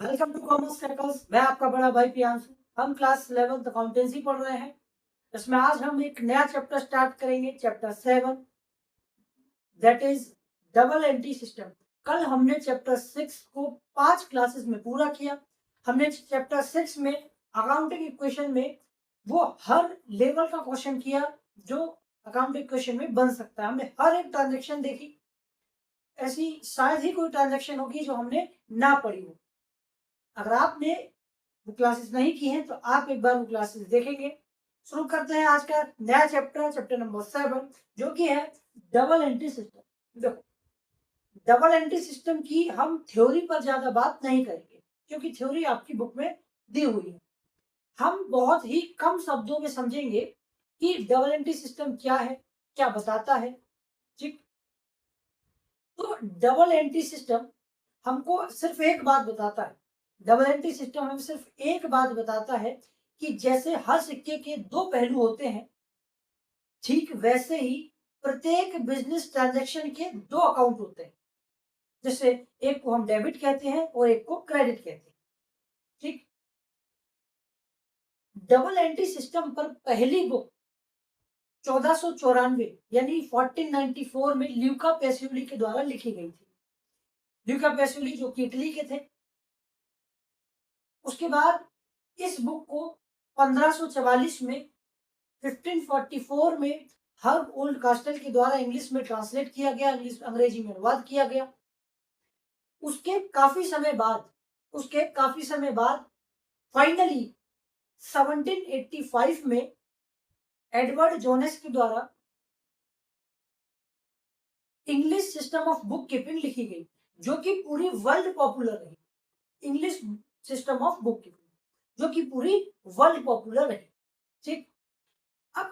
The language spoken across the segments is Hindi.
Welcome to commerce circles. मैं आपका बड़ा भाई पियांशु। हम क्लास 11th अकाउंटेंसी पढ़ रहे हैं। इसमें आज हम एक नया चैप्टर स्टार्ट करेंगे, chapter 7, that is double entry system. कल हमने चैप्टर 6 को 5 क्लासेस में पूरा किया। हमने चैप्टर 6 में अकाउंटिंग इक्वेशन में वो हर लेवल का क्वेश्चन किया जो अकाउंटिंग इक्वेशन में बन सकता है। हमने हर एक ट्रांजेक्शन देखी। ऐसी शायद ही कोई ट्रांजेक्शन होगी जो हमने ना पढ़ी हो। अगर आपने वो क्लासेस नहीं की हैं तो आप एक बार वो क्लासेस देखेंगे। शुरू करते हैं आज का नया चैप्टर, चैप्टर नंबर 7, जो कि है डबल एंट्री सिस्टम। देखो, डबल एंट्री सिस्टम की हम थ्योरी पर ज्यादा बात नहीं करेंगे क्योंकि थ्योरी आपकी बुक में दी हुई है। हम बहुत ही कम शब्दों में समझेंगे कि डबल एंट्री सिस्टम क्या है, क्या बताता है। ठीक, तो डबल एंट्री सिस्टम हमको सिर्फ एक बात बताता है। डबल एंट्री सिस्टम हमें सिर्फ एक बात बताता है कि जैसे हर सिक्के के दो पहलू होते हैं, ठीक वैसे ही प्रत्येक बिजनेस ट्रांजैक्शन के दो अकाउंट होते हैं। जैसे एक को हम डेबिट कहते हैं और एक को क्रेडिट कहते हैं। ठीक, डबल एंट्री सिस्टम पर पहली बुक 1494 यानी 1494 में ल्यूका पेसियोली के द्वारा लिखी गई थी। ल्यूका पेसियोली जो कि इटली के थे। उसके बाद इस बुक को 1544 में 1544 में हर्ब ओल्ड कास्टल के द्वारा इंग्लिश में ट्रांसलेट किया गया, अंग्रेजी में अनुवाद किया गया। उसके काफी समय बाद फाइनली 1785 में एडवर्ड जोनेस के द्वारा English system of book keeping लिखी गई, जो कि पूरी वर्ल्ड पॉपुलर रही। English system of book keeping जो कि पूरी वर्ल्ड पॉपुलर रही। ठीक, अब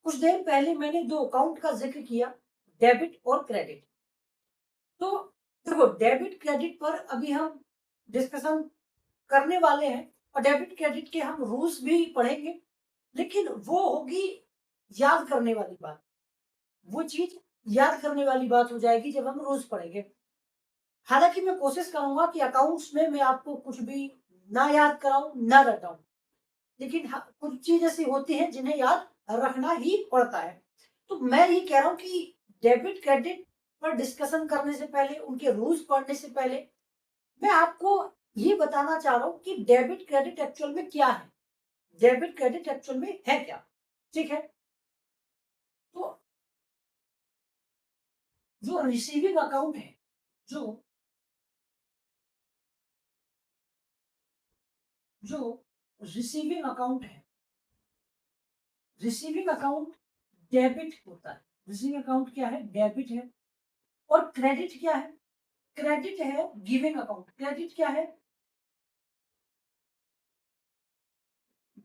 कुछ देर पहले मैंने दो अकाउंट का जिक्र किया, डेबिट और क्रेडिट। तो देखो, डेबिट क्रेडिट पर अभी हम डिस्कशन करने वाले हैं और डेबिट क्रेडिट के हम रूल्स भी पढ़ेंगे, लेकिन वो होगी याद करने वाली बात। वो चीज याद करने वाली बात हो जाएगी जब हम रूल्स पढ़ेंगे। हालांकि मैं कोशिश करूंगा कि अकाउंट्स में मैं आपको कुछ भी ना याद कराऊं, ना रटाऊं, लेकिन कुछ चीज ऐसी होती है जिन्हें याद रखना ही पड़ता है। तो मैं ये कह रहा हूं कि डेबिट क्रेडिट पर डिस्कशन करने से पहले, उनके रूल्स पढ़ने से पहले, मैं आपको ये बताना चाह रहा हूं कि डेबिट क्रेडिट एक्चुअल में क्या है। डेबिट क्रेडिट एक्चुअल में है क्या। ठीक है, तो जो रिसीविंग अकाउंट है, जो जो रिसीविंग अकाउंट है, रिसीविंग अकाउंट डेबिट होता है। रिसीविंग अकाउंट क्या है? डेबिट है। और क्रेडिट क्या है? क्रेडिट है गिविंग अकाउंट। क्रेडिट क्या है?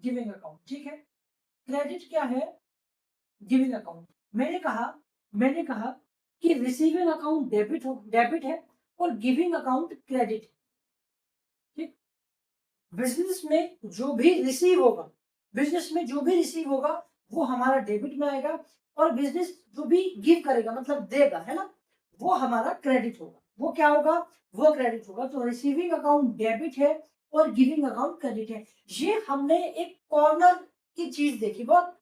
Giving account. ठीक है, क्रेडिट क्या है? Giving account. मैंने कहा कि रिसीविंग अकाउंट डेबिट है और गिविंग अकाउंट क्रेडिट है। ठीक, बिजनेस में जो भी रिसीव होगा, बिजनेस में जो भी रिसीव होगा वो हमारा डेबिट में आएगा, और बिजनेस जो भी गिव करेगा, मतलब देगा, है ना, वो हमारा क्रेडिट होगा। वो क्या होगा? वो क्रेडिट होगा। तो रिसीविंग अकाउंट डेबिट है और गिविंग अकाउंट क्रेडिट है। ये हमने एक कॉर्नर की चीज देखी, बहुत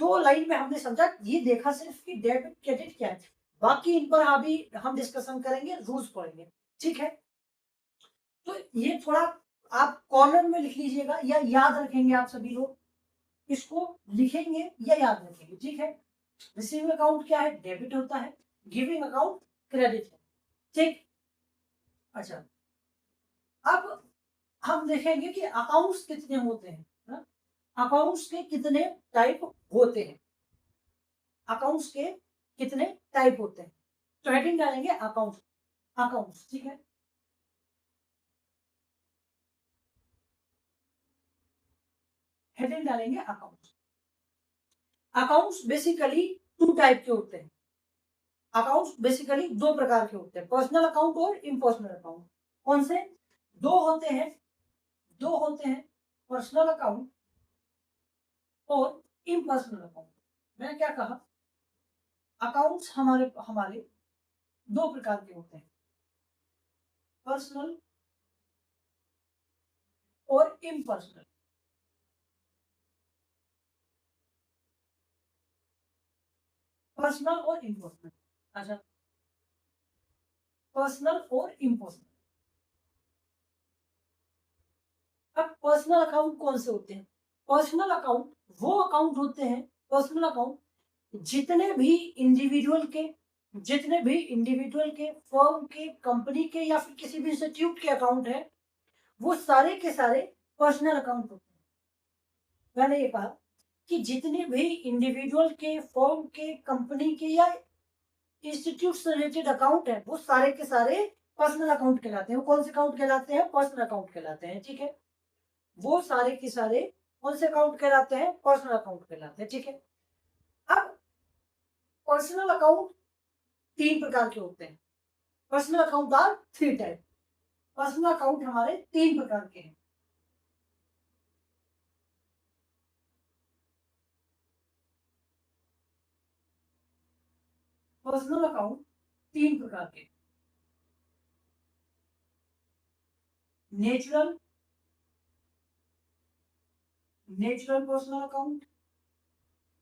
दो लाइन में हमने समझा, ये देखा सिर्फ कि डेबिट क्रेडिट क्या है। बाकी इन पर अभी हम डिस्कशन करेंगे, रूल्स पढ़ेंगे। ठीक है, तो ये थोड़ा आप कॉर्नर में लिख लीजिएगा या याद रखेंगे। आप सभी लोग इसको लिखेंगे या याद रखेंगे। ठीक है, रिसीविंग अकाउंट क्या है? डेबिट होता है। गिविंग अकाउंट क्रेडिट है। ठीक, अच्छा, अब हम देखेंगे कि अकाउंट्स कितने होते हैं। अकाउंट्स के कितने टाइप होते हैं। अकाउंट्स के कितने टाइप होते हैं, तो हेडिंग डालेंगे अकाउंट्स। अकाउंट्स, ठीक है, हेडिंग डालेंगे accounts. Accounts basically two type के होते हैं। अकाउंट्स बेसिकली दो प्रकार के होते हैं, पर्सनल अकाउंट और इम्पर्सनल अकाउंट। कौन से? दो होते हैं। दो होते हैं, पर्सनल अकाउंट और इम्पर्सनल अकाउंट। मैंने क्या कहा? अकाउंट्स हमारे हमारे दो प्रकार के होते हैं, पर्सनल इम्पर्सनल। पर्सनल और इम्पर्सनल। अच्छा, पर्सनल और इम्पर्सनल। अब पर्सनल अकाउंट कौन से होते हैं? पर्सनल अकाउंट वो अकाउंट होते हैं, पर्सनल अकाउंट जितने भी इंडिविजुअल के, फर्म के, कंपनी के या फिर किसी भी इंस्टीट्यूट के अकाउंट है, वो सारे के सारे पर्सनल अकाउंट होते हैं। मैंने ये कहा कि जितने भी इंडिविजुअल के, फर्म के, कंपनी के या इंस्टीट्यूट से रिलेटेड अकाउंट है, वो सारे के सारे पर्सनल अकाउंट कहलाते हैं। वो कौन से अकाउंट कहलाते हैं? पर्सनल अकाउंट कहलाते हैं। ठीक है, वो सारे के सारे कौन से अकाउंट कहलाते हैं? पर्सनल अकाउंट कहलाते हैं। ठीक है, अब पर्सनल अकाउंट 3 प्रकार के होते हैं। Personal account are 3 type. Personal account हमारे 3 प्रकार के हैं। पर्सनल अकाउंट 3 प्रकार के। Natural personal account,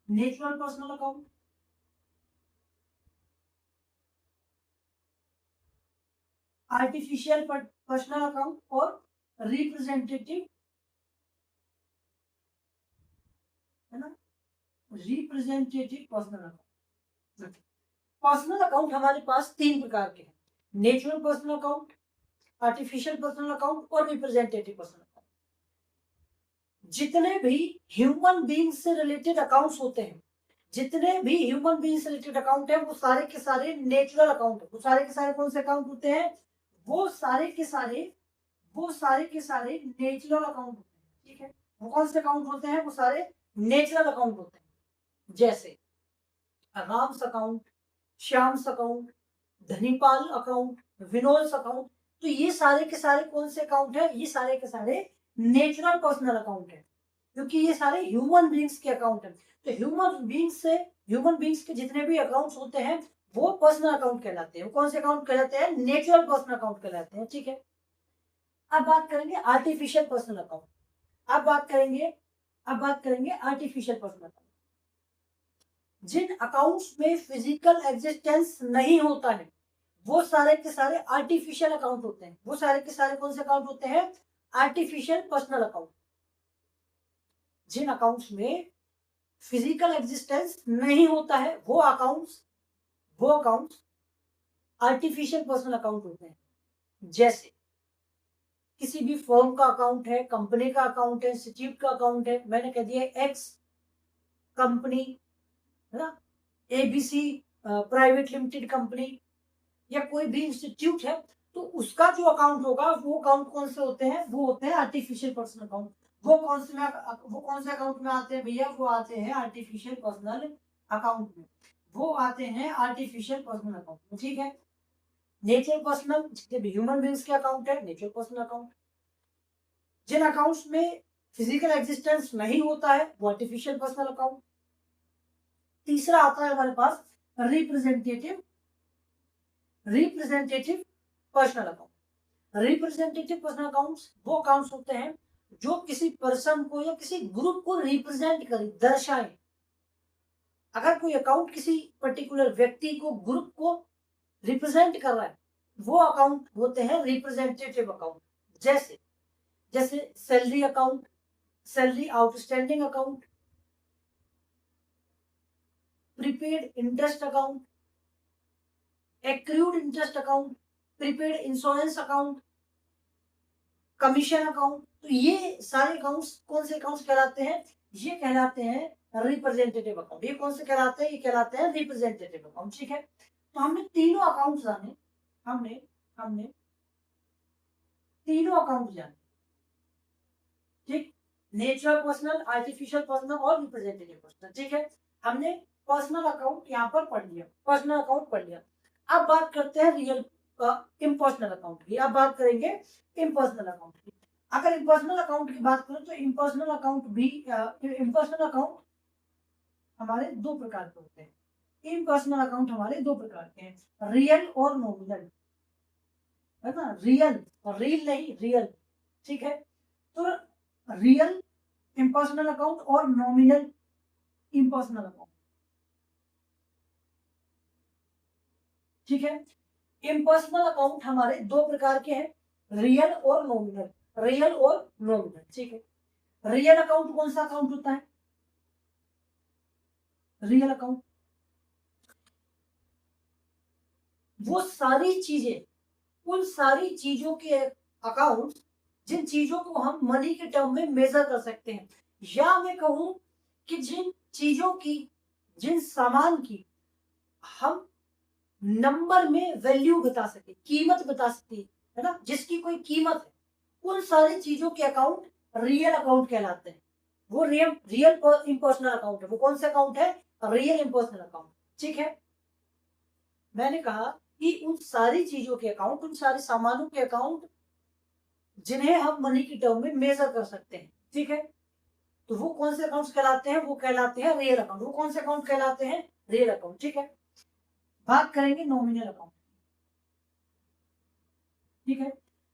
natural personal account, artificial personal account और रिप्रेजेंटेटिव, है ना, representative personal account. Personal account हमारे पास 3 प्रकार के हैं। Natural personal account, artificial personal account और रिप्रेजेंटेटिव पर्सनल अकाउंट। जितने भी ह्यूमन बीइंग से रिलेटेड अकाउंट्स होते हैं, जितने भी ह्यूमन बीइंग से रिलेटेड अकाउंट है, वो सारे के सारे नेचुरल अकाउंट है। वो सारे के सारे कौन से अकाउंट होते हैं? वो सारे के सारे नेचुरल अकाउंट होते हैं। ठीक है, वो कौन से अकाउंट होते हैं? वो सारे नेचुरल अकाउंट होते हैं। जैसे Ram's account, Shyam's account, Dhanipal account, Vinod account. तो ये सारे के सारे कौन से अकाउंट है? ये सारे के सारे नेचुरल पर्सनल अकाउंट है, क्योंकि ये सारे ह्यूमन बीइंग्स के अकाउंट है। तो ह्यूमन बीइंग्स के जितने भी अकाउंट्स होते हैं, वो पर्सनल अकाउंट कहलाते हैं। वो कौन से अकाउंट कहलाते हैं? नेचुरल पर्सनल अकाउंट कहलाते हैं। ठीक है, अब बात करेंगे आर्टिफिशियल पर्सनल अकाउंट। अब बात करेंगे आर्टिफिशियल पर्सनल अकाउंट। जिन अकाउंट्स में फिजिकल एग्जिस्टेंस नहीं होता है, वो सारे के सारे आर्टिफिशियल अकाउंट होते हैं। वो सारे के सारे कौन से अकाउंट होते हैं? Artificial personal account. जिन अकाउंट्स में फिजिकल एग्जिस्टेंस नहीं होता है, वो अकाउंट्स आर्टिफिशियल पर्सनल अकाउंट होते हैं। जैसे किसी भी फर्म का अकाउंट है, कंपनी का अकाउंट है, इंस्टीट्यूट का अकाउंट है। मैंने कह दिया एक्स कंपनी, है ना, एबीसी प्राइवेट लिमिटेड कंपनी, या कोई भी इंस्टीट्यूट है, तो उसका जो अकाउंट होगा, वो अकाउंट कौन से होते हैं? वो होते हैं आर्टिफिशियल पर्सनल अकाउंट। वो कौन से अकाउंट में आते हैं भैया? वो आते हैं आर्टिफिशियल पर्सनल अकाउंट में। वो आते हैं आर्टिफिशियल पर्सनल अकाउंट में। ठीक है, नेचुरल पर्सनल जितने भी ह्यूमन बीइंग्स के अकाउंट है, नेचुरल पर्सनल अकाउंट। जिन अकाउंट्स में फिजिकल एग्जिस्टेंस नहीं होता है, वो आर्टिफिशियल पर्सनल अकाउंट। तीसरा आता है हमारे पास representative personal account. Representative personal accounts वो अकाउंट्स होते हैं जो किसी पर्सन को या किसी ग्रुप को रिप्रेजेंट करें, दर्शाए। अगर कोई अकाउंट किसी पर्टिकुलर व्यक्ति को, ग्रुप को रिप्रेजेंट कर रहा है, वो अकाउंट होते हैं रिप्रेजेंटेटिव अकाउंट। जैसे salary account, salary outstanding account, prepaid interest account, accrued interest account, prepaid insurance account, commission account. तो ये सारे अकाउंट्स कौन से अकाउंट्स कहलाते हैं? ये कहलाते हैं रिप्रेजेंटेटिव अकाउंट। ये कौन से कहलाते हैं? ये कहलाते हैं रिप्रेजेंटेटिव अकाउंट। ठीक है, तो हमने तीनों अकाउंट जाने, हमने तीनों अकाउंट जाने। ठीक, नेचुरल पर्सनल, आर्टिफिशियल पर्सनल और रिप्रेजेंटेटिव पर्सनल। ठीक है, हमने पर्सनल अकाउंट यहाँ पर पढ़ लिया, पर्सनल अकाउंट पढ़ लिया। अब बात करते हैं रियल इम्पर्सनल अकाउंट की। अब बात करेंगे इम्पर्सनल अकाउंट की। अगर इम्पर्सनल अकाउंट की बात करें तो इम्पर्सनल अकाउंट हमारे 2 प्रकार के होते हैं। इम्पर्सनल अकाउंट हमारे 2 प्रकार के हैं, रियल और नॉमिनल, है ना, रियल और रील नहीं, रियल। ठीक है, तो रियल इम्पर्सनल अकाउंट और नॉमिनल इम्पर्सनल अकाउंट। ठीक है, इम्पर्सनल अकाउंट हमारे दो प्रकार के हैं, रियल और नॉमिनल। रियल और नॉमिनल, ठीक है। रियल अकाउंट कौन सा अकाउंट होता है? रियल अकाउंट वो सारी चीजें, उन सारी चीजों के अकाउंट जिन चीजों को हम मनी के टर्म में मेजर कर सकते हैं, या मैं कहूं कि जिन चीजों की, जिन सामान की हम नंबर में वैल्यू बता सके, कीमत बता सकते है ना, जिसकी कोई कीमत है, उन सारी चीजों के अकाउंट रियल अकाउंट कहलाते हैं। वो रियल इम्पर्सनल अकाउंट है। वो कौन सा अकाउंट है? Real impersonal account. ठीक है, मैंने कहा कि उन सारी चीजों के अकाउंट, उन सारे सामानों के अकाउंट जिन्हें हम मनी की टर्म में मेजर कर सकते हैं। ठीक है, तो वो कौन से अकाउंट्स कहलाते हैं? वो कहलाते हैं रियल अकाउंट। वो कौन से अकाउंट कहलाते हैं? Real account. ठीक है, बात करेंगे नॉमिनल अकाउंट। ठीक है,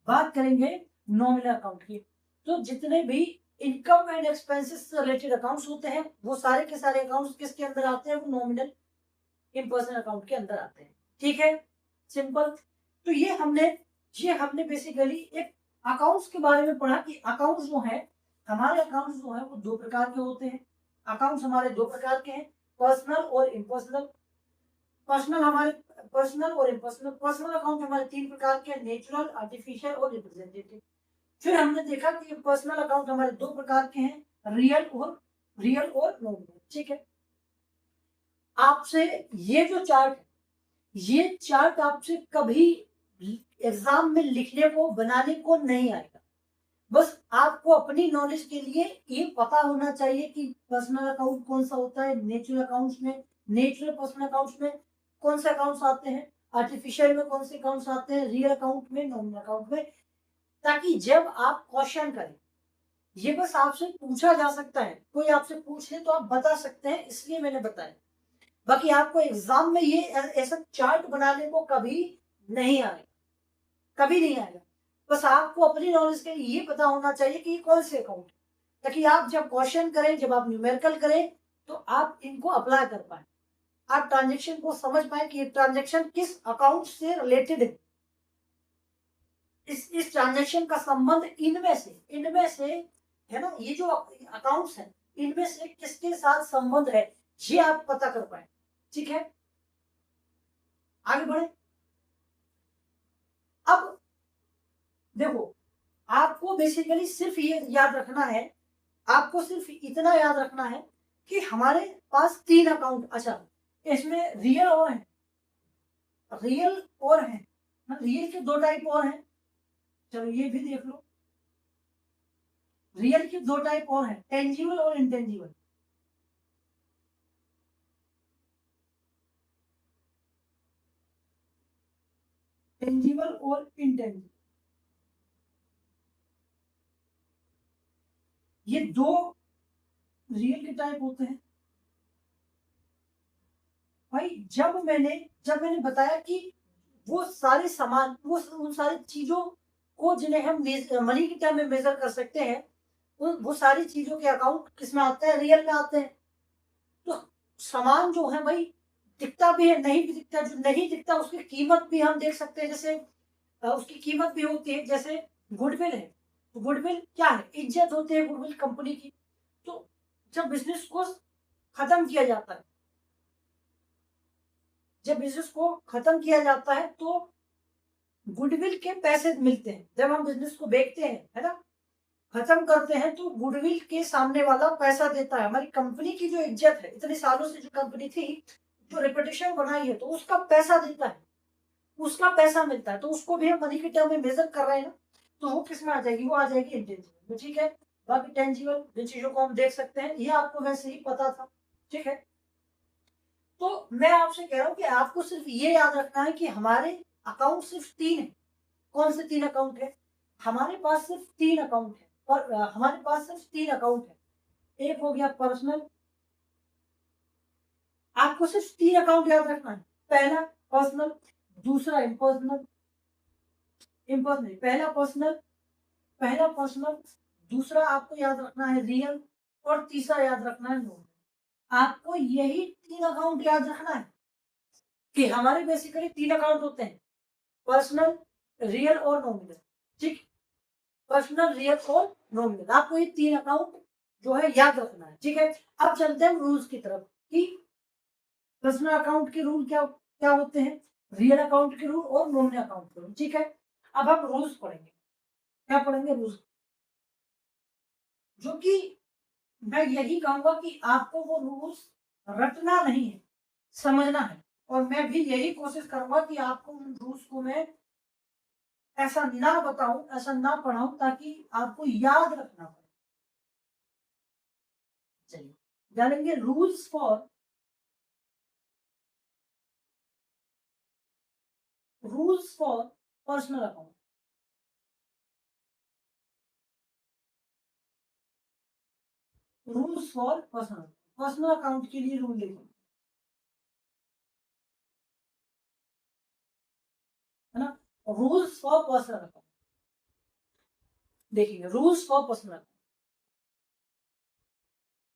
बात करेंगे नॉमिनल अकाउंट की। तो जितने भी इनकम एंड एक्सपेंसेस से रिलेटेड अकाउंट्स होते हैं, वो सारे के सारे अकाउंट्स किसके अंदर आते हैं? वो नॉमिनल इम्पर्सनल अकाउंट के अंदर आते हैं। ठीक है, सिंपल। तो ये हमने बेसिकली एक अकाउंट्स के बारे में पढ़ा कि अकाउंट्स जो है, हमारे अकाउंट्स जो है वो दो प्रकार के होते हैं। अकाउंट्स हमारे दो प्रकार के हैं, पर्सनल और इम्पर्सनल। पर्सनल और इम्पर्सनल। पर्सनल अकाउंट हमारे तीन प्रकार के हैं, नेचुरल, आर्टिफिशियल और रिप्रेजेंटेटिव। फिर हमने देखा कि पर्सनल अकाउंट हमारे दो प्रकार के हैं, रियल और नॉमिनल। ठीक है, आपसे ये जो चार्ट है, ये चार्ट आपसे कभी एग्जाम में लिखने को, बनाने को नहीं आएगा। बस आपको अपनी नॉलेज के लिए ये पता होना चाहिए कि पर्सनल अकाउंट कौन सा होता है, नेचुरल अकाउंट्स में, नेचुरल पर्सनल अकाउंट्स में कौन से अकाउंट्स आते हैं, आर्टिफिशियल में कौन से अकाउंट्स आते हैं, रियल अकाउंट में, नॉमिनल अकाउंट में, ताकि जब आप क्वेश्चन करें, ये बस आपसे पूछा जा सकता है, कोई आपसे पूछ ले तो आप बता सकते हैं, इसलिए मैंने बताया। बाकी आपको एग्जाम में ये ऐसा चार्ट बनाने को कभी नहीं आएगा, कभी नहीं आएगा। बस आपको अपनी नॉलेज के लिए ये पता होना चाहिए कि ये कौन से अकाउंट, ताकि आप जब क्वेश्चन करें, जब आप न्यूमेरिकल करें, तो आप इनको अप्लाई कर पाए, आप ट्रांजेक्शन को समझ पाए कि ये ट्रांजेक्शन किस अकाउंट से रिलेटेड है, इस ट्रांजेक्शन का संबंध इनमें से है ना, ये जो अकाउंट्स हैं, इनमें से किसके साथ संबंध है, ये आप पता कर पाए। ठीक है, आगे बढ़े। अब देखो, आपको बेसिकली सिर्फ ये याद रखना है, आपको सिर्फ इतना याद रखना है कि हमारे पास तीन अकाउंट, अच्छा इसमें रियल और है, रियल और है, रियल के दो टाइप और हैं, चलो ये भी देख लो। रियल के दो टाइप और हैं, टेंजिबल और इंटेंजिबल। टेंजिबल और इंटेंजिबल, ये दो रियल के टाइप होते हैं। भाई जब मैंने बताया कि वो सारे सामान, वो उन सारी चीजों को जिन्हें हम मनी के टर्म में मेजर कर सकते हैं, वो सारी चीजों के अकाउंट किसमें आते हैं? रियल में आते हैं। तो सामान जो है भाई, दिखता भी है, नहीं भी दिखता, जो नहीं दिखता उसकी कीमत भी हम देख सकते हैं, जैसे उसकी कीमत भी होती है, जैसे गुडविल है। तो गुडविल क्या है? इज्जत होती है गुडविल कंपनी की। तो जब बिजनेस को खत्म किया जाता है, जब बिजनेस को खत्म किया जाता है तो गुडविल के पैसे मिलते हैं। जब हम बिजनेस को बेचते हैं, है ना, खत्म करते हैं, तो गुडविल के सामने वाला पैसा देता है। हमारी कंपनी की जो इज्जत है, इतने सालों से जो कंपनी थी, जो रेपुटेशन बनाई है, तो उसका पैसा देता है, उसका पैसा मिलता है। तो उसको भी हम मनी के टर्म में मेजर कर रहे हैं ना, तो वो किस में आ जाएगी? वो आ जाएगी इंटेंजिबल में। ठीक है, बाकी टेंजिबल जिन चीजों को हम देख सकते हैं, ये आपको वैसे ही पता था। ठीक है, तो मैं आपसे कह रहा हूं कि आपको सिर्फ ये याद रखना है कि हमारे अकाउंट सिर्फ तीन है। कौन से तीन अकाउंट है? हमारे पास सिर्फ तीन अकाउंट है, और हमारे पास सिर्फ तीन अकाउंट है। एक हो गया पर्सनल, आपको सिर्फ तीन अकाउंट याद रखना है। पहला पर्सनल, दूसरा इम्पर्सनल, पहला पर्सनल, दूसरा आपको याद रखना है रियल, और तीसरा याद रखना है नॉमिनल। आपको यही 3 अकाउंट याद रखना है कि हमारे बेसिकली 3 अकाउंट होते हैं, पर्सनल, रियल और नॉमिनल। ठीक, पर्सनल, रियल और नॉमिनल, आपको ये 3 अकाउंट जो है याद रखना है। ठीक है, अब चलते हैं रूल्स की तरफ कि पर्सनल अकाउंट के रूल क्या क्या होते हैं, रियल अकाउंट के रूल और नॉमिनल अकाउंट के रूल। ठीक है, अब हम रूल्स पढ़ेंगे। क्या पढ़ेंगे? रूल्स, जो कि मैं यही कहूंगा कि आपको वो रूल्स रटना नहीं है, समझना है। और मैं भी यही कोशिश करूंगा कि आपको उन रूल्स को मैं ऐसा ना बताऊं, ऐसा ना पढ़ाऊं, ताकि आपको याद रखना पड़े। चलिए जानेंगे rules for personal account. Rules for personal account के लिए रूल लिखेंगे, है ना। रूल्स फॉर पर्सनल अकाउंट देखेंगे। रूल्स फॉर पर्सनल,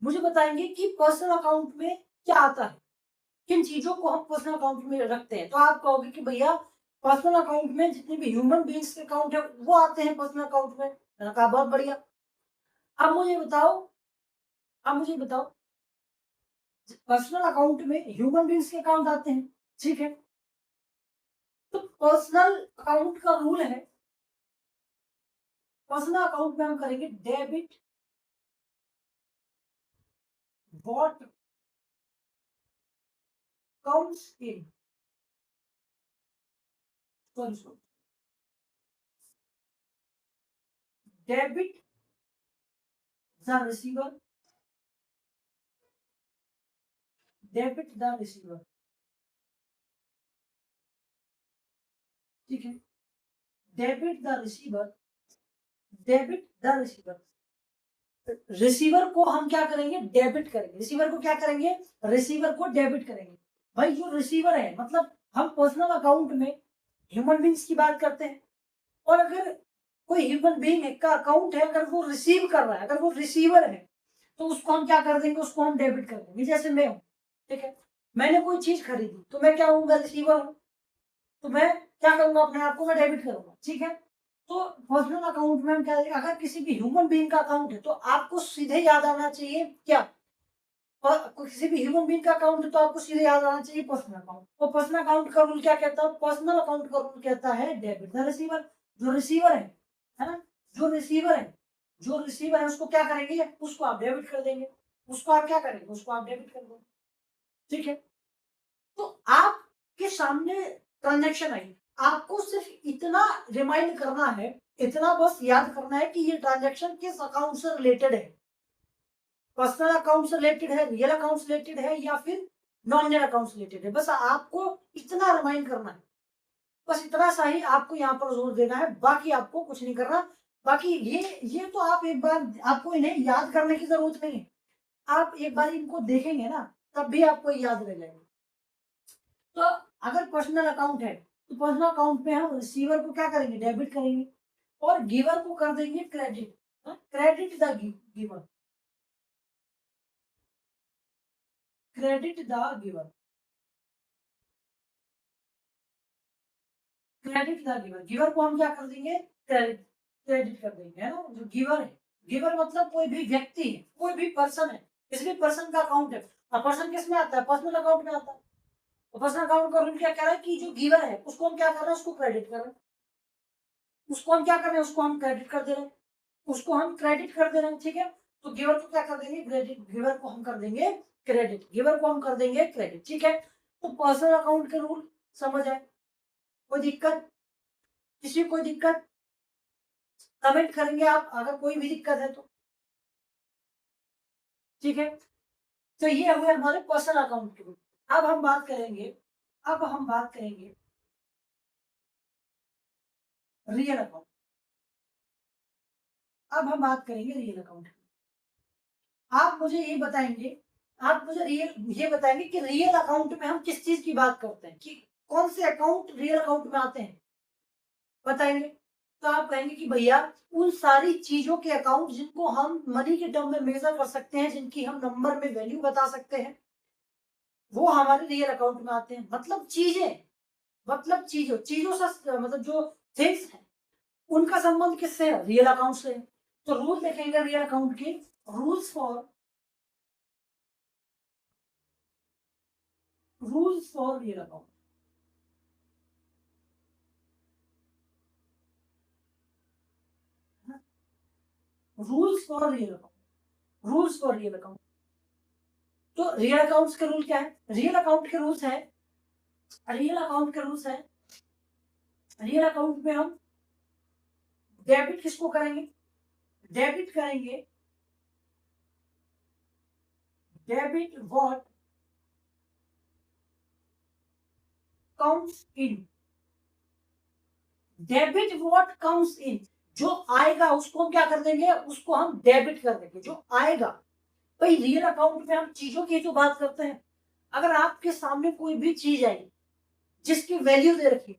मुझे बताएंगे कि पर्सनल अकाउंट में क्या आता है, किन चीजों को हम पर्सनल अकाउंट में रखते हैं। तो आप कहोगे कि भैया पर्सनल अकाउंट में जितने भी ह्यूमन बींग्स के अकाउंट है वो आते हैं पर्सनल अकाउंट में। मैंने कहा बहुत बढ़िया। अब मुझे बताओ, अब मुझे बताओ, पर्सनल अकाउंट में ह्यूमन बींग्स के अकाउंट आते हैं, ठीक है। तो पर्सनल अकाउंट का रूल है, पर्सनल अकाउंट में हम करेंगे debit what comes in, sorry, debit the receiver, debit the receiver, ठीक है। Debit the receiver, debit the receiver, receiver को हम क्या करेंगे? डेबिट करेंगे। रिसीवर को क्या करेंगे? रिसीवर को डेबिट करेंगे। भाई जो रिसीवर है, मतलब हम पर्सनल अकाउंट में ह्यूमन बींग्स की बात करते हैं, और अगर कोई ह्यूमन बींग का अकाउंट है, अगर वो रिसीव कर रहा है, अगर वो रिसीवर है, तो उसको हम क्या कर देंगे? उसको हम डेबिट कर देंगे। जैसे मैं हूं, ठीक है, मैंने कोई चीज खरीदी, तो मैं क्या हूँ? मैं रिसीवर हूँ, तो मैं क्या करूंगा? अपने आप को मैं डेबिट करूंगा, ठीक है। तो पर्सनल अकाउंट में हम क्या, अगर किसी भी ह्यूमन बीइंग का अकाउंट है, तो आपको सीधे याद आना चाहिए क्या? किसी भी ह्यूमन बीइंग का अकाउंट है तो आपको सीधे याद आना चाहिए पर्सनल अकाउंट। तो पर्सनल अकाउंट का रूल क्या कहता है? पर्सनल अकाउंट का रूल कहता है डेबिट द रिसीवर। जो रिसीवर है ना, जो रिसीवर है, जो रिसीवर है उसको क्या करेंगे? उसको आप डेबिट कर देंगे। उसको आप क्या करेंगे? उसको आप डेबिट कर देंगे, ठीक है। तो आपके सामने ट्रांजैक्शन आई, आपको सिर्फ इतना रिमाइंड करना है, इतना बस याद करना है कि ये ट्रांजैक्शन किस अकाउंट से रिलेटेड है। पर्सनल अकाउंट से रिलेटेड है, रियल अकाउंट से रिलेटेड है, या फिर नॉन रियल अकाउंट से रिलेटेड है। बस आपको इतना रिमाइंड करना है, बस इतना सा ही आपको यहाँ पर जोर देना है, बाकी आपको कुछ नहीं करना। बाकी ये तो आप एक बार, आपको इन्हें याद करने की जरूरत नहीं है, आप एक बार इनको देखेंगे ना, तब भी आपको याद रह जाएगा। तो अगर पर्सनल अकाउंट है, तो पर्सनल अकाउंट में हम रिसीवर को क्या करेंगे? डेबिट करेंगे, और गिवर को कर देंगे credit. Credit the giver, credit the giver, credit the giver. Giver को हम क्या कर देंगे? क्रेडिट, क्रेडिट कर देंगे, है ना। जो गिवर है, गिवर मतलब कोई भी व्यक्ति है, कोई भी पर्सन है, किसी भी पर्सन का अकाउंट है। अब पर्सन किस में आता है? पर्सनल अकाउंट में आता है। तो पर्सनल अकाउंट का रूल क्या कह रहा है कि जो गिवर है उसको हम क्या कर रहे हैं? उसको क्रेडिट कर रहे हैं। उसको हम क्या कर रहे हैं? उसको हम क्रेडिट कर दे रहे हैं, उसको हम क्रेडिट कर दे रहे हैं, ठीक है। तो गिवर को क्या कर देंगे? क्रेडिट। गिवर को हम कर देंगे क्रेडिट, गिवर को हम कर देंगे क्रेडिट, ठीक है। तो पर्सनल अकाउंट के रूल समझ आए? कोई दिक्कत? किसी को कोई दिक्कत? कमेंट करेंगे आप अगर कोई भी दिक्कत है तो, ठीक है। तो ये हुए हमारे पर्सनल अकाउंट के रूल। अब हम बात करेंगे, अब हम बात करेंगे रियल अकाउंट। अब हम बात करेंगे रियल अकाउंट। आप मुझे ये बताएंगे, आप मुझे रियल ये बताएंगे कि रियल अकाउंट में हम किस चीज की बात करते हैं, कि कौन से अकाउंट रियल अकाउंट में आते हैं, बताएंगे? तो आप कहेंगे कि भैया उन सारी चीजों के अकाउंट जिनको हम मनी के टर्म में मेजर कर सकते हैं, जिनकी हम नंबर में वैल्यू बता सकते हैं, वो हमारे रियल अकाउंट में आते हैं। मतलब चीजें, मतलब चीजों से, मतलब जो थिंग्स है उनका संबंध किससे है? रियल अकाउंट से है। तो रूल देखेंगे रियल अकाउंट के, rules for real account. Rules for real account, rules for real account. तो रियल अकाउंट्स के रूल क्या है? रियल अकाउंट के रूल्स है, रियल अकाउंट के रूल्स है, रियल अकाउंट में हम डेबिट किसको करेंगे? डेबिट करेंगे, debit what comes in, debit what comes in, जो आएगा उसको हम क्या कर देंगे? उसको हम डेबिट कर देंगे, जो आएगा। भाई रियल अकाउंट में हम चीजों की जो बात करते हैं, अगर आपके सामने कोई भी चीज आई जिसकी वैल्यू दे रखी,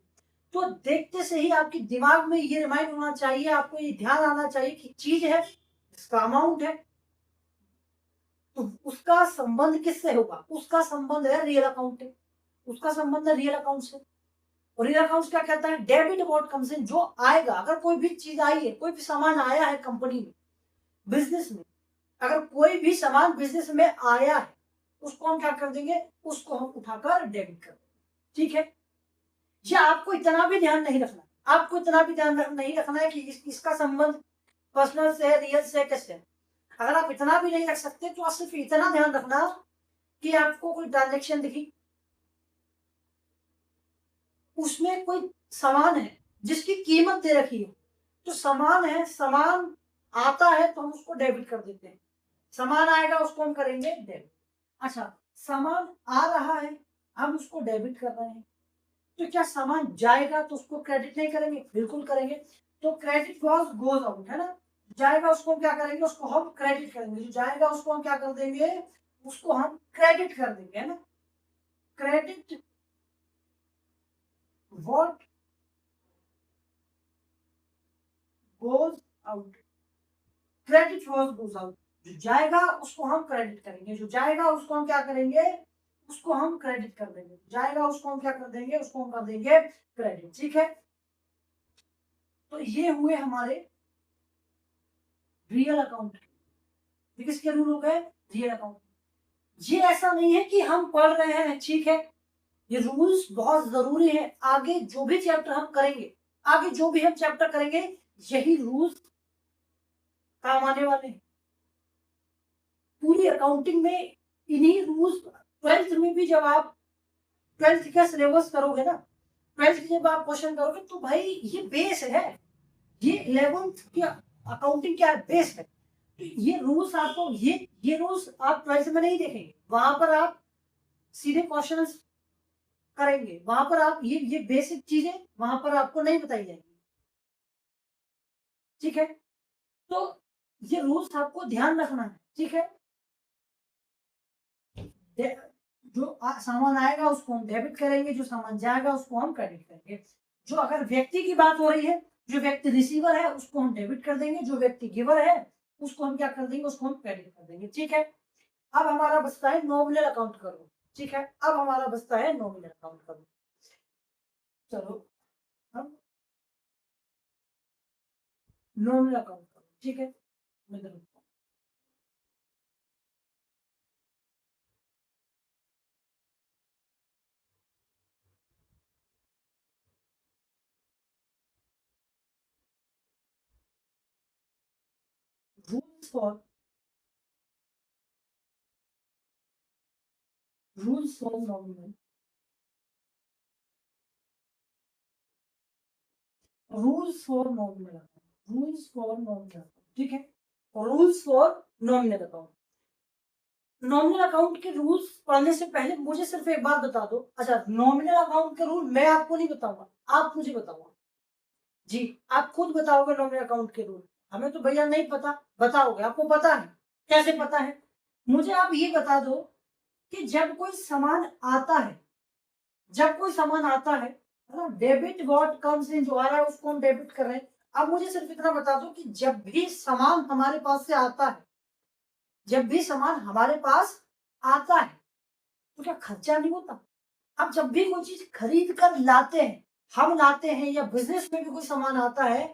तो देखते से ही आपके दिमाग में ये रिमाइंड होना चाहिए, आपको ये ध्यान आना चाहिए कि चीज है, इसका अमाउंट है, तो उसका संबंध किससे होगा? उसका संबंध है रियल अकाउंट से, उसका संबंध है रियल अकाउंट से। और रियल अकाउंट क्या कहता है? डेबिट व्हाट कम्स इन, जो आएगा। अगर कोई भी चीज आई है, कोई भी सामान आया है कंपनी में, बिजनेस में, अगर कोई भी सामान बिजनेस में आया है, उसको हम क्या कर देंगे? उसको हम उठाकर डेबिट कर देंगे। ठीक है, ये आपको इतना भी ध्यान नहीं रखना, आपको इतना भी ध्यान नहीं रखना है कि इसका संबंध पर्सनल से है, रियल से, कैसे है। अगर आप इतना भी नहीं रख सकते तो आप सिर्फ इतना ध्यान रखना कि आपको कोई ट्रांजेक्शन दिखी, उसमें कोई सामान है जिसकी कीमत दे रखी है, तो सामान है, सामान आता है तो हम उसको डेबिट कर देते हैं। सामान आएगा उसको हम करेंगे डेबिट। अच्छा, सामान आ रहा है, हम उसको डेबिट कर रहे हैं, तो क्या सामान जाएगा तो उसको क्रेडिट नहीं करेंगे? बिल्कुल करेंगे। तो क्रेडिट वॉज गोज आउट, है ना, जाएगा उसको हम क्या करेंगे? उसको हम क्रेडिट करेंगे। जो जाएगा उसको हम क्या कर देंगे? उसको हम क्रेडिट कर देंगे, है ना। Credit what goes out, credit what goes out, जो जाएगा उसको हम क्रेडिट करेंगे, जो जाएगा उसको हम क्या करेंगे? उसको हम क्रेडिट कर देंगे, जाएगा उसको हम क्या कर देंगे? उसको हम कर देंगे क्रेडिट। ठीक है, तो ये हुए हमारे रियल अकाउंट, ये किसके रूल हो गए? Real account. ये ऐसा नहीं है कि हम पढ़ रहे हैं, ठीक है, ये रूल्स बहुत जरूरी है। आगे जो भी चैप्टर हम करेंगे, आगे जो भी हम चैप्टर करेंगे, यही रूल्स काम आने वाले हैं। पूरी अकाउंटिंग में इन्हीं रूल्स, ट्वेल्थ में भी जब आप ट्वेल्थ का सिलेबस करोगे ना, ट्वेल्थ जब आप क्वेश्चन करोगे, तो भाई ये बेस है, ये 11th की अकाउंटिंग क्या बेस है। तो ये रूल्स आपको, ये रूल्स आप ट्वेल्थ में नहीं देखेंगे, वहां पर आप सीधे क्वेश्चन करेंगे, वहां पर आप ये बेसिक चीजें वहां पर आपको नहीं बताई जाएंगी। ठीक है, तो ये रूल्स आपको ध्यान रखना है। ठीक है, जो सामान आएगा उसको हम डेबिट करेंगे, जो सामान जाएगा उसको हम क्रेडिट करेंगे। जो अगर व्यक्ति की बात हो रही है, जो व्यक्ति रिसीवर है उसको हम डेबिट कर देंगे, जो व्यक्ति गिवर है उसको हम क्या कर देंगे? उसको हम क्रेडिट कर देंगे। ठीक है, अब हमारा बचता है नॉमिनल अकाउंट करो। ठीक है, अब हमारा बचता है नॉमिनल अकाउंट करो। चलो, हम नॉमिनल अकाउंट करो। ठीक है, मैं करूँ rules for, rules for nominal, rules for nominal account, rules for nominal account. ठीक है, rules for nominal account. Nominal account के रूल्स पढ़ने से पहले मुझे सिर्फ एक बात बता दो। अच्छा, नॉमिनल अकाउंट के रूल मैं आपको नहीं बताऊंगा, आप मुझे बताओगे। जी, आप खुद बताओगे नॉमिनल अकाउंट के रूल। हमें तो भैया नहीं पता, बताओगे, आपको पता है। कैसे पता है? मुझे आप ये बता दो कि जब कोई सामान आता है, जब कोई सामान आता है ना, डेबिट व्हाट कम्स इन, जो आ रहा है उसको हम डेबिट कर रहे हैं। अब मुझे सिर्फ इतना बता दो कि जब भी सामान हमारे पास से आता है, जब भी सामान हमारे पास आता है, तो क्या खर्चा नहीं होता? अब जब भी कोई चीज खरीद कर लाते हैं, हम लाते हैं या बिजनेस में भी कोई सामान आता है,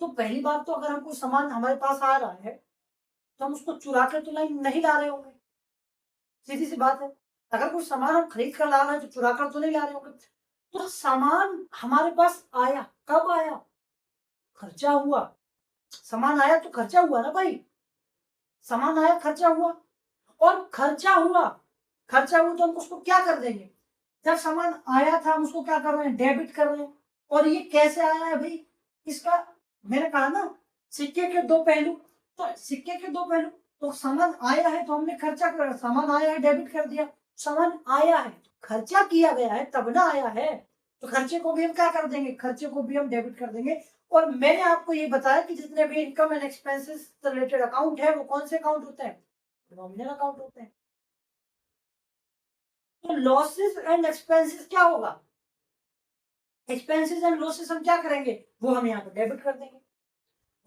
तो पहली बात तो अगर हम कोई सामान हमारे पास आ रहा है, तो हम उसको चुरा कर तो नहीं ला रहे होंगे। सीधी सी बात है। अगर कोई सामान हम खरीद कर ला रहे हैं तो चुरा कर तो नहीं ला रहे होंगे। तो सामान हमारे पास आया, कब आया? खर्चा हुआ। सामान आया तो खर्चा हुआ ना भाई। सामान आया, खर्चा हुआ। और खर्चा हुआ तो हम उसको क्या कर देंगे? जब सामान आया था हम उसको क्या कर रहे हैं? डेबिट कर रहे हैं। और ये कैसे आया है भाई? इसका मैंने कहा ना, सिक्के के दो पहलू। तो सिक्के के दो पहलू, तो सामान आया है तो हमने खर्चा कर, सामान आया है डेबिट कर दिया। सामान आया है तो खर्चा किया गया है, तब ना आया है। तो खर्चे को भी हम क्या कर देंगे? खर्चे को भी हम डेबिट कर देंगे। और मैंने आपको ये बताया कि जितने भी income and expenses related account है वो कौन से अकाउंट होते हैं? नॉमिनल अकाउंट होते हैं। तो लॉसेस एंड एक्सपेंसेस क्या होगा? एक्सपेंसेस एंड लॉसेस हम क्या करेंगे? वो हम यहाँ पर डेबिट कर देंगे।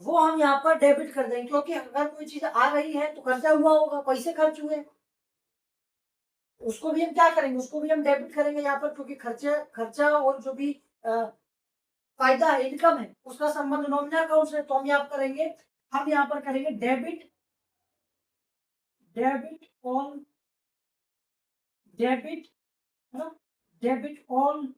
वो हम यहाँ पर डेबिट कर देंगे, क्योंकि अगर कोई चीज आ रही है तो खर्चा हुआ होगा, पैसे खर्च हुए, उसको भी हम क्या करेंगे? उसको भी हम डेबिट करेंगे यहाँ पर, क्योंकि खर्चा खर्चा और जो भी फायदा है, इनकम है, उसका संबंध नॉमिनल अकाउंट से। तो हम यहाँ पर करेंगे, हम यहाँ पर करेंगे डेबिट, डेबिट ऑन, डेबिट, है ना, debit on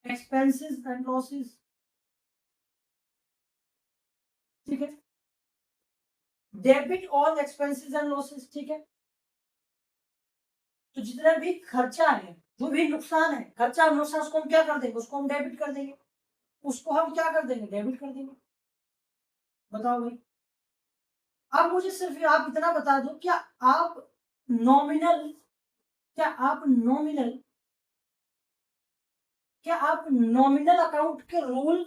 expenses and losses. ठीक है, debit on expenses and losses. ठीक है, तो जितना भी खर्चा है, जो भी नुकसान है, खर्चा और नुकसान, उसको हम क्या कर देंगे? उसको हम डेबिट कर देंगे। उसको हम क्या कर देंगे? डेबिट कर देंगे। बताओ भाई। अब मुझे सिर्फ आप इतना बता दो, आप नॉमिनल क्या आप नॉमिनल क्या आप नॉमिनल अकाउंट के रूल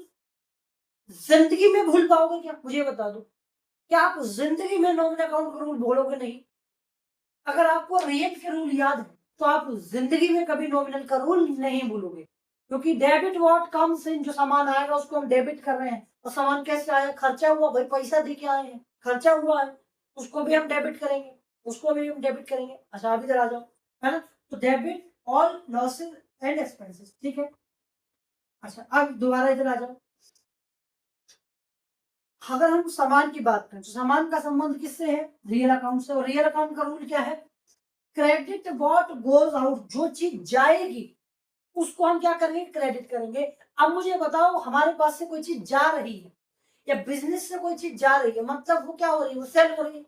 जिंदगी में भूल पाओगे क्या? मुझे बता दो, क्या आप जिंदगी में नॉमिनल अकाउंट के रूल भूलोगे? नहीं। अगर आपको रियल के रूल याद है तो आप जिंदगी में कभी नॉमिनल का रूल नहीं भूलोगे, क्योंकि डेबिट व्हाट कम्स इन, जो सामान आएगा उसको हम डेबिट कर रहे हैं। और सामान कैसे आया? खर्चा हुआ भाई, पैसा दे के आए हैं, खर्चा हुआ है, उसको भी हम डेबिट करेंगे, उसको भी हम डेबिट करेंगे। अच्छा, आप इधर आ जाओ, है ना। तो debit all losses and expenses. ठीक है। अच्छा, अब दोबारा इधर आ जाओ। अगर हम सामान की बात करें तो सामान का संबंध किससे है? रियल अकाउंट से। और रियल अकाउंट का रूल क्या है? क्रेडिट व्हाट गोज आउट, जो चीज जाएगी उसको हम क्या करेंगे? क्रेडिट करेंगे। अब मुझे बताओ, हमारे पास से कोई चीज जा रही है या बिजनेस से कोई चीज जा रही है, मतलब वो क्या हो रही है? वो सेल हो रही है।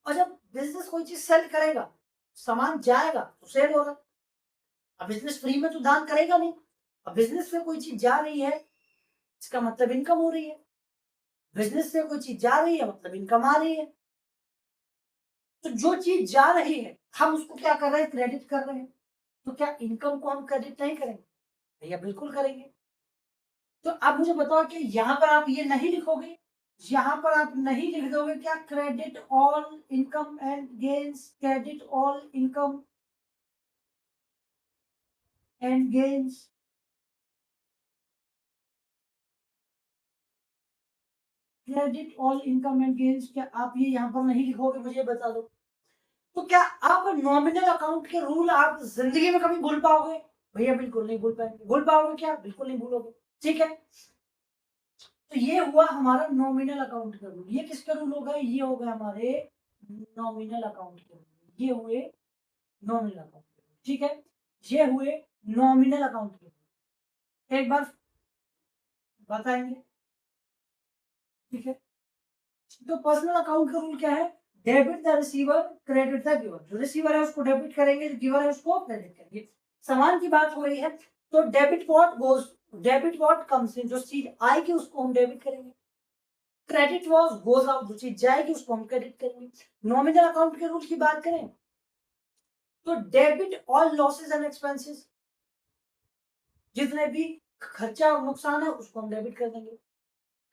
और जब बिजनेस कोई चीज सेल करेगा, सामान जाएगा तो सेल होगा। अब बिजनेस फ्री में तो दान करेगा नहीं। अब बिजनेस से कोई चीज जा रही है, इसका मतलब इनकम हो रही है। बिजनेस से कोई चीज जा रही है मतलब इनकम आ रही है। तो जो चीज जा रही है हम उसको क्या कर रहे हैं? क्रेडिट कर रहे हैं। तो क्या इनकम को हम क्रेडिट नहीं करेंगे? भैया बिल्कुल करेंगे। तो आप मुझे बताओ कि यहाँ पर आप ये नहीं लिखोगे, यहाँ पर आप नहीं लिख दोगे क्या? Credit all income and gains, credit all income and gains. Credit all income and gains, क्या आप ये यहाँ पर नहीं लिखोगे? मुझे बता दो। तो क्या आप नॉमिनल अकाउंट के रूल आप जिंदगी में कभी भूल पाओगे? भैया बिल्कुल नहीं भूल पाएंगे। भूल पाओगे क्या? बिल्कुल नहीं भूलोगे। ठीक है, तो ये हुआ हमारा नॉमिनल अकाउंट का रूल। ये किसका रूल हो गए? ये हो गए हमारे नॉमिनल अकाउंट के रूल। ये हुए नॉमिनल अकाउंट के रूल। ठीक है, ये हुए नॉमिनल अकाउंट के रूल। एक बार बताएंगे। ठीक है, तो पर्सनल अकाउंट का रूल क्या है? Debit the receiver, credit the giver. जो रिसीवर है उसको डेबिट करेंगे, जो गिवर है उसको क्रेडिट करेंगे। सामान की बात हो रही है तो डेबिट व्हाट कम्स इन, जो चीज आएगी उसको हम डेबिट करेंगे। क्रेडिट वॉज गोज आउट, जो चीज जाएगी उसको हम क्रेडिट करेंगे। नॉमिनल अकाउंट के रूल की बात करें तो debit all losses and expenses, जितने भी खर्चा और नुकसान है उसको हम डेबिट कर देंगे।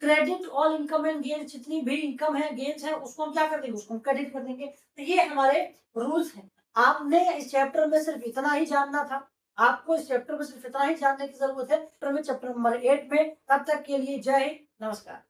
Credit all income and gains, जितनी भी इनकम है, गेन्स है, उसको हम क्या कर देंगे? उसको हम क्रेडिट कर देंगे। तो ये हमारे रूल्स हैं। आपने इस चैप्टर में सिर्फ इतना ही जानना था। आपको इस चैप्टर में सिर्फ इतना ही जानने की जरूरत है, चैप्टर नंबर 8 में। तब तक के लिए जय हिंद, नमस्कार।